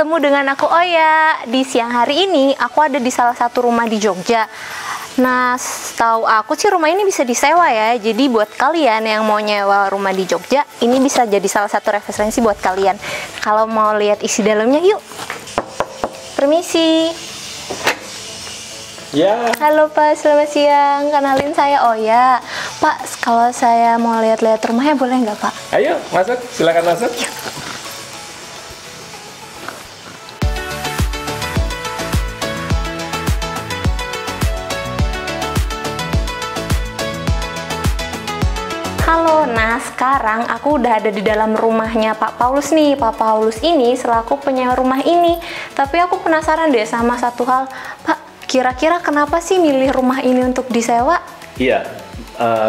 bertemu dengan aku Oya. Di siang hari ini aku ada di salah satu rumah di Jogja. Nah, setahu aku sih rumah ini bisa disewa ya. Jadi buat kalian yang mau nyewa rumah di Jogja, ini bisa jadi salah satu referensi buat kalian. Kalau mau lihat isi dalamnya, yuk. Permisi. Ya. Halo Pak, selamat siang. Kenalin saya Oya. Pak, kalau saya mau lihat-lihat rumahnya boleh nggak Pak? Ayo masuk, silakan masuk. Halo, nah sekarang aku udah ada di dalam rumahnya Pak Paulus nih. Pak Paulus ini selaku penyewa rumah ini. Tapi aku penasaran deh sama satu hal. Pak, kira-kira kenapa sih milih rumah ini untuk disewa? Iya,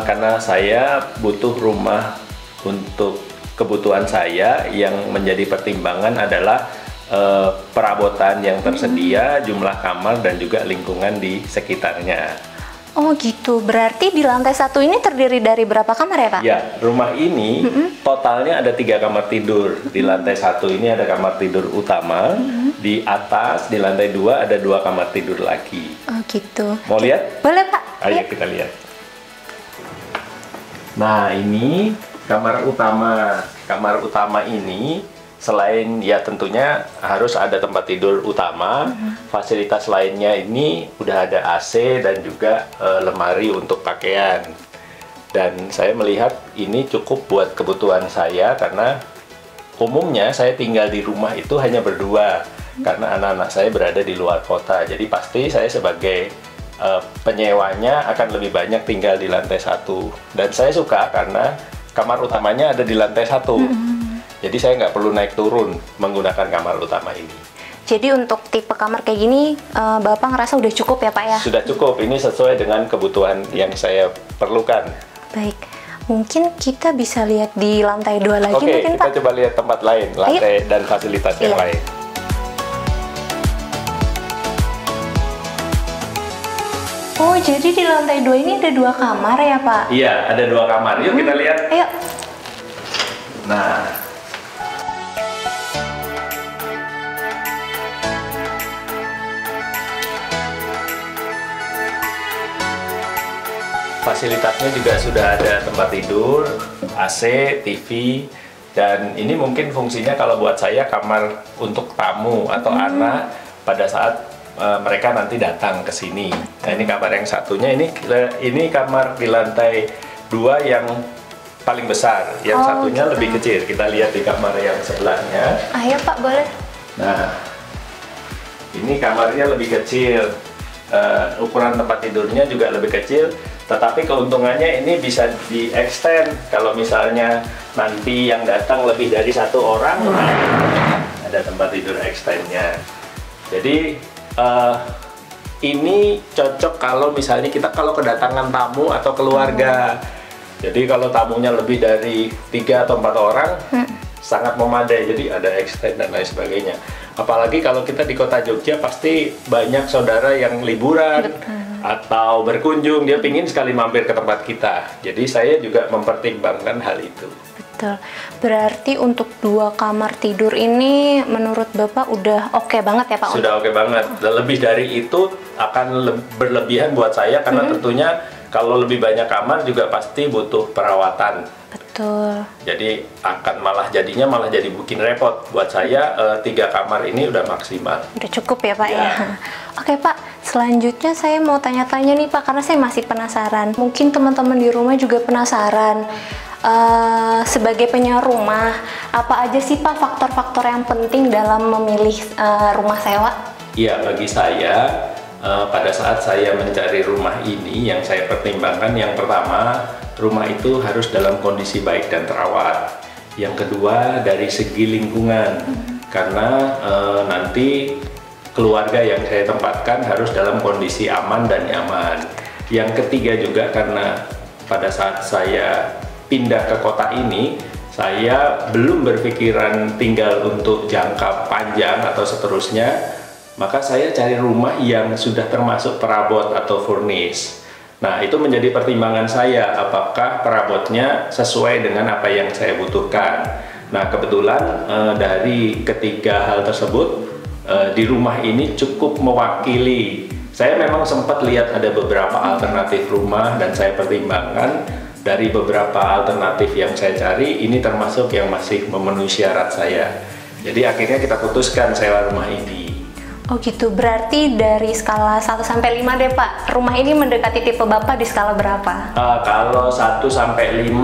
karena saya butuh rumah untuk kebutuhan saya. Yang menjadi pertimbangan adalah perabotan yang tersedia, jumlah kamar, dan juga lingkungan di sekitarnya. Oh gitu, berarti di lantai satu ini terdiri dari berapa kamar ya Pak? Ya, rumah ini totalnya ada 3 kamar tidur. Di lantai satu ini ada kamar tidur utama, di atas di lantai 2 ada 2 kamar tidur lagi. Oh gitu. Mau lihat? Boleh Pak. Ayo kita lihat. Nah, ini kamar utama. Kamar utama ini selain ya tentunya harus ada tempat tidur utama, fasilitas lainnya ini udah ada AC dan juga lemari untuk pakaian. Dan saya melihat ini cukup buat kebutuhan saya karena umumnya saya tinggal di rumah itu hanya berdua karena anak-anak saya berada di luar kota. Jadi pasti saya sebagai penyewanya akan lebih banyak tinggal di lantai 1. Dan saya suka karena kamar utamanya ada di lantai 1. Jadi saya nggak perlu naik turun menggunakan kamar utama ini. Jadi untuk tipe kamar kayak gini, Bapak ngerasa udah cukup ya Pak ya? Sudah cukup, ini sesuai dengan kebutuhan yang saya perlukan. Baik, mungkin kita bisa lihat di lantai 2 lagi Oke, mungkin kita Pak? coba lihat tempat lain, lantai dan fasilitas yang Iya. lain. Oh, jadi di lantai 2 ini ada 2 kamar ya Pak? Iya, ada 2 kamar. Yuk kita lihat. Ayo. Nah, fasilitasnya juga sudah ada tempat tidur, AC, TV, dan ini mungkin fungsinya kalau buat saya kamar untuk tamu atau anak pada saat mereka nanti datang ke sini. Nah, ini kamar yang satunya, ini kamar di lantai 2 yang paling besar, yang satunya gitu. lebih kecil. Kita lihat di kamar yang sebelahnya. Ayo Pak, boleh. Nah, ini kamarnya lebih kecil, ukuran tempat tidurnya juga lebih kecil, tetapi keuntungannya ini bisa di-extend. Kalau misalnya nanti yang datang lebih dari 1 orang, ada tempat tidur extendnya. Jadi ini cocok kalau misalnya kita kedatangan tamu atau keluarga. Jadi kalau tamunya lebih dari 3 atau 4 orang, sangat memadai. Jadi ada extend dan lain sebagainya. Apalagi kalau kita di kota Jogja, pasti banyak saudara yang liburan atau berkunjung, dia pingin sekali mampir ke tempat kita. Jadi saya juga mempertimbangkan hal itu. Betul. Berarti untuk 2 kamar tidur ini menurut Bapak udah oke banget ya Pak? Sudah oke banget. Lebih dari itu akan berlebihan buat saya karena tentunya kalau lebih banyak kamar juga pasti butuh perawatan. Betul. Jadi jadinya malah jadi bikin repot buat saya. 3 kamar ini udah maksimal. Udah cukup ya Pak Ya. ya? Oke Pak, selanjutnya saya mau tanya-tanya nih Pak, karena saya masih penasaran. Mungkin teman-teman di rumah juga penasaran. Sebagai penyewa rumah, apa aja sih Pak faktor-faktor yang penting dalam memilih rumah sewa? Iya, bagi saya pada saat saya mencari rumah ini yang saya pertimbangkan, yang pertama, rumah itu harus dalam kondisi baik dan terawat. Yang kedua, dari segi lingkungan, karena nanti keluarga yang saya tempatkan harus dalam kondisi aman dan nyaman. Yang ketiga juga karena pada saat saya pindah ke kota ini, saya belum berpikiran tinggal untuk jangka panjang atau seterusnya, maka saya cari rumah yang sudah termasuk perabot atau furnish. Nah, itu menjadi pertimbangan saya, apakah perabotnya sesuai dengan apa yang saya butuhkan. Nah, kebetulan dari ketiga hal tersebut, di rumah ini cukup mewakili. Saya memang sempat lihat ada beberapa alternatif rumah dan saya pertimbangkan. Dari beberapa alternatif yang saya cari, ini termasuk yang masih memenuhi syarat saya. Jadi akhirnya kita putuskan sewa rumah ini. Oh gitu, berarti dari skala 1 sampai 5 deh Pak. Rumah ini mendekati tipe Bapak di skala berapa? Kalau 1 sampai 5,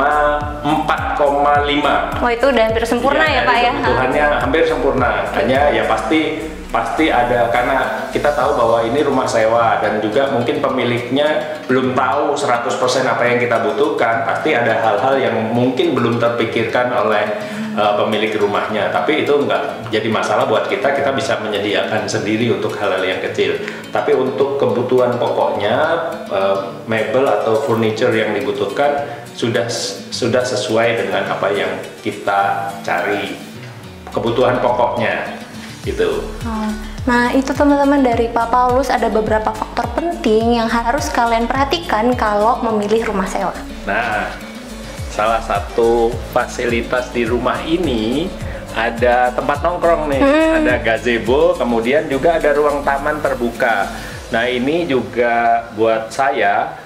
4,5. Oh itu udah hampir sempurna ya Pak ya? Kebutuhannya hampir sempurna. Hanya ya pasti ada, karena kita tahu bahwa ini rumah sewa dan juga mungkin pemiliknya belum tahu 100% apa yang kita butuhkan. Pasti ada hal-hal yang mungkin belum terpikirkan oleh pemilik rumahnya, tapi itu nggak jadi masalah buat kita bisa menyediakan sendiri untuk hal-hal yang kecil. Tapi untuk kebutuhan pokoknya, mebel atau furniture yang dibutuhkan sudah sesuai dengan apa yang kita cari, kebutuhan pokoknya gitu. Nah itu teman-teman, dari Pak Paulus ada beberapa faktor penting yang harus kalian perhatikan kalau memilih rumah sewa. Nah, salah satu fasilitas di rumah ini ada tempat nongkrong nih, ada gazebo, kemudian juga ada ruang taman terbuka. Nah ini juga buat saya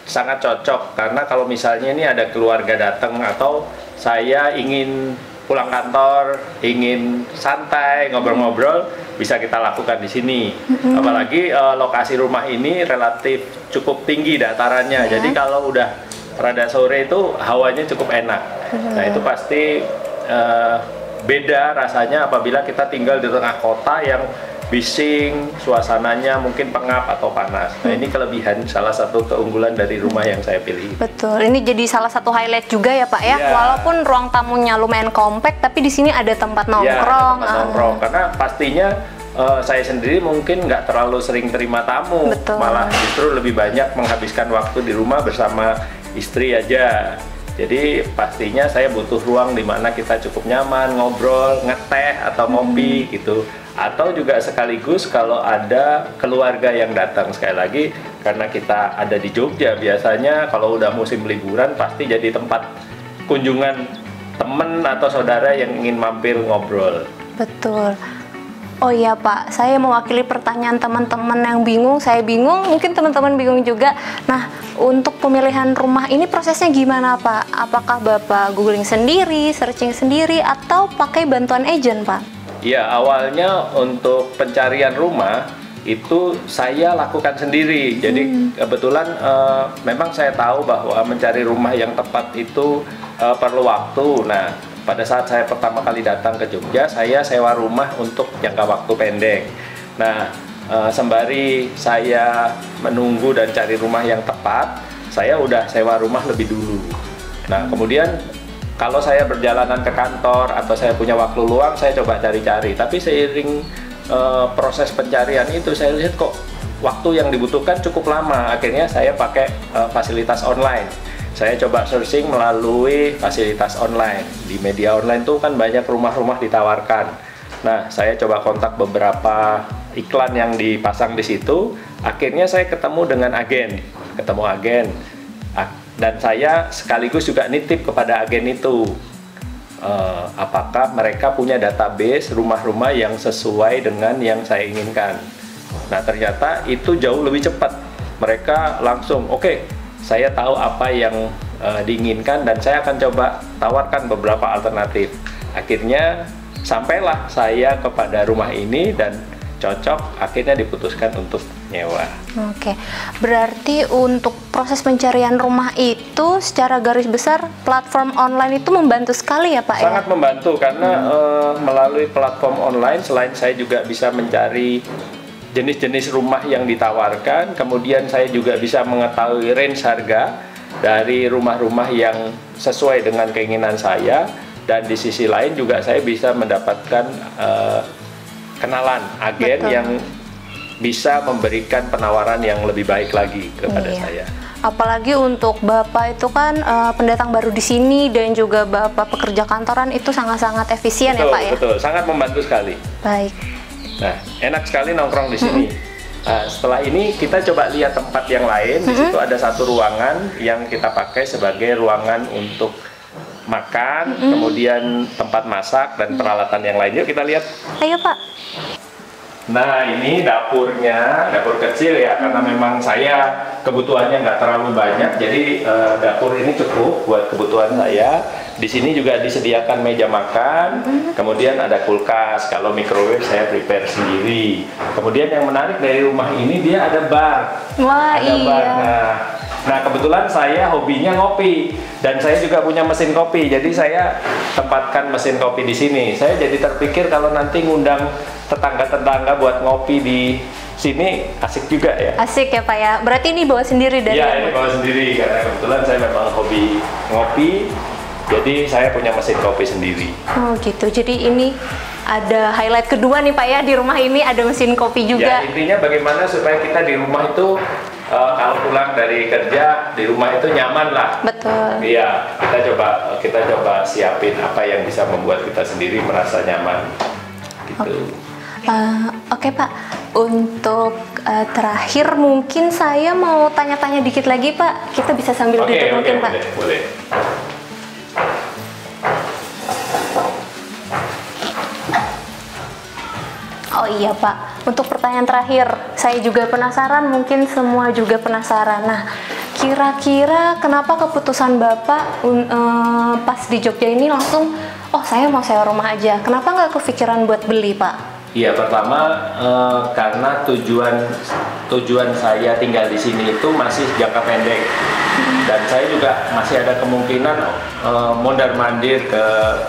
sangat cocok, karena kalau misalnya ini ada keluarga datang atau saya ingin pulang kantor, ingin santai, ngobrol-ngobrol, bisa kita lakukan di sini. Apalagi lokasi rumah ini relatif cukup tinggi datarannya, jadi kalau udah rada sore itu hawanya cukup enak. Nah itu pasti beda rasanya apabila kita tinggal di tengah kota yang bising, suasananya mungkin pengap atau panas. Nah ini kelebihan, salah satu keunggulan dari rumah yang saya pilih. Betul, ini jadi salah satu highlight juga ya Pak ya. Walaupun ruang tamunya lumayan kompak, tapi di sini ada tempat nongkrong. Ada tempat nongkrong, karena pastinya saya sendiri mungkin nggak terlalu sering terima tamu. Betul. Malah justru lebih banyak menghabiskan waktu di rumah bersama istri aja. Jadi pastinya saya butuh ruang di mana kita cukup nyaman, ngobrol, ngeteh atau ngopi gitu. Atau juga sekaligus kalau ada keluarga yang datang, sekali lagi karena kita ada di Jogja, biasanya kalau udah musim liburan pasti jadi tempat kunjungan temen atau saudara yang ingin mampir ngobrol. Betul. Oh iya Pak, saya mewakili pertanyaan teman-teman yang bingung, saya bingung, mungkin teman-teman bingung juga. Nah, untuk pemilihan rumah ini prosesnya gimana Pak? Apakah Bapak googling sendiri, searching sendiri, atau pakai bantuan agent Pak? Ya, awalnya untuk pencarian rumah itu saya lakukan sendiri. Jadi kebetulan memang saya tahu bahwa mencari rumah yang tepat itu perlu waktu. Nah, pada saat saya pertama kali datang ke Jogja, saya sewa rumah untuk jangka waktu pendek. Nah, sembari saya menunggu dan cari rumah yang tepat, saya udah sewa rumah lebih dulu. Nah, kemudian kalau saya berjalanan ke kantor atau saya punya waktu luang, saya coba cari-cari. Tapi seiring proses pencarian itu, saya lihat kok waktu yang dibutuhkan cukup lama. Akhirnya saya pakai fasilitas online. Saya coba searching melalui fasilitas online. Di media online tuh kan banyak rumah-rumah ditawarkan. Nah, saya coba kontak beberapa iklan yang dipasang di situ. Akhirnya saya ketemu dengan agen. Dan saya sekaligus juga nitip kepada agen itu. Apakah mereka punya database rumah-rumah yang sesuai dengan yang saya inginkan. Nah, ternyata itu jauh lebih cepat. Mereka langsung, oke, saya tahu apa yang diinginkan dan saya akan coba tawarkan beberapa alternatif. Akhirnya sampailah saya kepada rumah ini dan cocok, akhirnya diputuskan untuk nyewa. Oke, berarti untuk proses pencarian rumah itu secara garis besar platform online itu membantu sekali ya Pak? Sangat membantu, karena melalui platform online selain saya juga bisa mencari jenis-jenis rumah yang ditawarkan, kemudian saya juga bisa mengetahui range harga dari rumah-rumah yang sesuai dengan keinginan saya, dan di sisi lain juga saya bisa mendapatkan kenalan agen yang bisa memberikan penawaran yang lebih baik lagi kepada saya. Apalagi untuk Bapak itu kan pendatang baru di sini dan juga Bapak pekerja kantoran, itu sangat-sangat efisien ya Pak ya? Betul, sangat membantu sekali. Baik. Nah, enak sekali nongkrong di sini. Setelah ini kita coba lihat tempat yang lain. Di situ ada satu ruangan yang kita pakai sebagai ruangan untuk makan, kemudian tempat masak dan peralatan yang lain. Yuk kita lihat. Ayo Pak. Nah, ini dapurnya, dapur kecil ya, karena memang saya kebutuhannya nggak terlalu banyak, jadi dapur ini cukup buat kebutuhan saya. Di sini juga disediakan meja makan, kemudian ada kulkas. Kalau microwave saya prepare sendiri. Kemudian yang menarik dari rumah ini dia ada bar. Wah, ada iya. bar. Nah, kebetulan saya hobinya ngopi dan saya juga punya mesin kopi. Jadi saya tempatkan mesin kopi di sini. Saya jadi terpikir kalau nanti ngundang tetangga-tetangga buat ngopi di sini asik juga ya. Asik ya Pak ya. Berarti ini bawa sendiri dari Iya, ini bawa sendiri karena kebetulan saya memang hobi ngopi. Jadi saya punya mesin kopi sendiri. Oh gitu. Jadi ini ada highlight kedua nih Pak ya, di rumah ini ada mesin kopi juga. Ya, intinya bagaimana supaya kita di rumah itu kalau pulang dari kerja di rumah itu nyaman lah. Betul. Iya, kita coba siapin apa yang bisa membuat kita sendiri merasa nyaman. Gitu. Oke Pak, untuk terakhir mungkin saya mau tanya-tanya dikit lagi Pak. Kita bisa sambil duduk mungkin Pak. Boleh. Oh iya Pak, untuk pertanyaan terakhir, saya juga penasaran, mungkin semua juga penasaran. Nah, kira-kira kenapa keputusan Bapak pas di Jogja ini langsung, oh saya mau sewa rumah aja, kenapa nggak kepikiran buat beli Pak? Iya, pertama karena tujuan saya tinggal di sini itu masih jangka pendek, dan saya juga masih ada kemungkinan mondar-mandir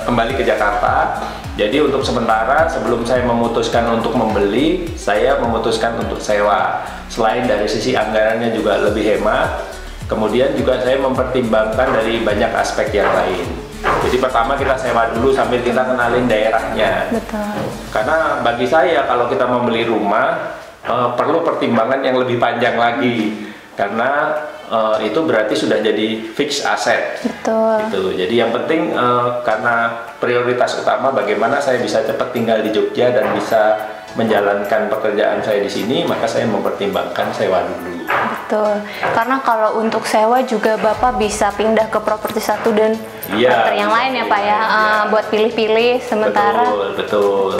kembali ke Jakarta. Jadi untuk sementara sebelum saya memutuskan untuk membeli, saya memutuskan untuk sewa. Selain dari sisi anggarannya juga lebih hemat, kemudian juga saya mempertimbangkan dari banyak aspek yang lain. Jadi pertama kita sewa dulu sambil kita kenalin daerahnya. Betul. Karena bagi saya kalau kita membeli rumah perlu pertimbangan yang lebih panjang lagi, karena itu berarti sudah jadi fix aset. Betul. Gitu. Jadi yang penting karena prioritas utama bagaimana saya bisa cepat tinggal di Jogja dan bisa menjalankan pekerjaan saya di sini, maka saya mempertimbangkan sewa dulu. Betul. Karena kalau untuk sewa juga Bapak bisa pindah ke properti satu dan properti yang lain ya Pak ya, buat pilih-pilih sementara. Betul.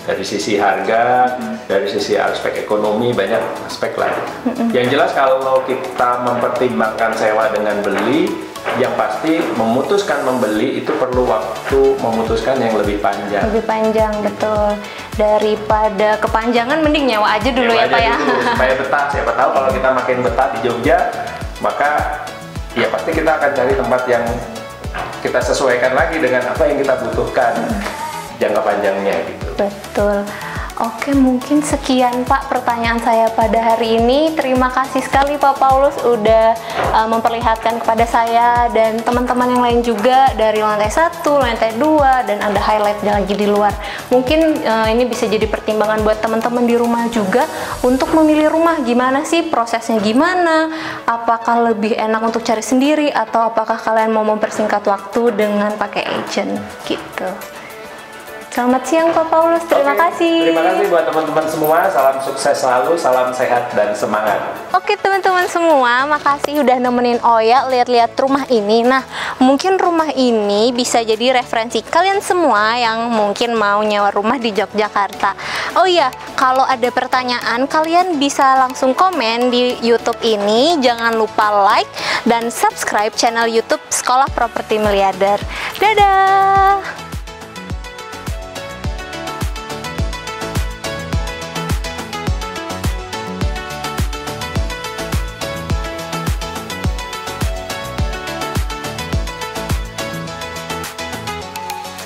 Dari sisi harga, dari sisi aspek ekonomi, banyak aspek lain. Yang jelas kalau kita mempertimbangkan sewa dengan beli, yang pasti memutuskan membeli itu perlu waktu memutuskan yang lebih panjang. Lebih panjang, betul. Daripada kepanjangan mending nyewa aja dulu ya Pak ya. Supaya betah, siapa tahu kalau kita makin betah di Jogja, maka ya pasti kita akan cari tempat yang kita sesuaikan lagi dengan apa yang kita butuhkan jangka panjangnya gitu. Betul. Oke, mungkin sekian Pak pertanyaan saya pada hari ini. Terima kasih sekali Pak Paulus udah memperlihatkan kepada saya dan teman-teman yang lain juga dari lantai 1, lantai 2, dan ada highlight lagi di luar. Mungkin ini bisa jadi pertimbangan buat teman-teman di rumah juga untuk memilih rumah. Gimana sih prosesnya, gimana? Apakah lebih enak untuk cari sendiri atau apakah kalian mau mempersingkat waktu dengan pakai agent gitu. Selamat siang Pak Paulus, terima kasih. Terima kasih buat teman-teman semua, salam sukses selalu, salam sehat dan semangat. Oke teman-teman semua, makasih udah nemenin Oya lihat-lihat rumah ini. Nah, mungkin rumah ini bisa jadi referensi kalian semua yang mungkin mau nyewa rumah di Yogyakarta. Oh iya, kalau ada pertanyaan kalian bisa langsung komen di YouTube ini. Jangan lupa like dan subscribe channel YouTube Sekolah Properti Miliarder. Dadah!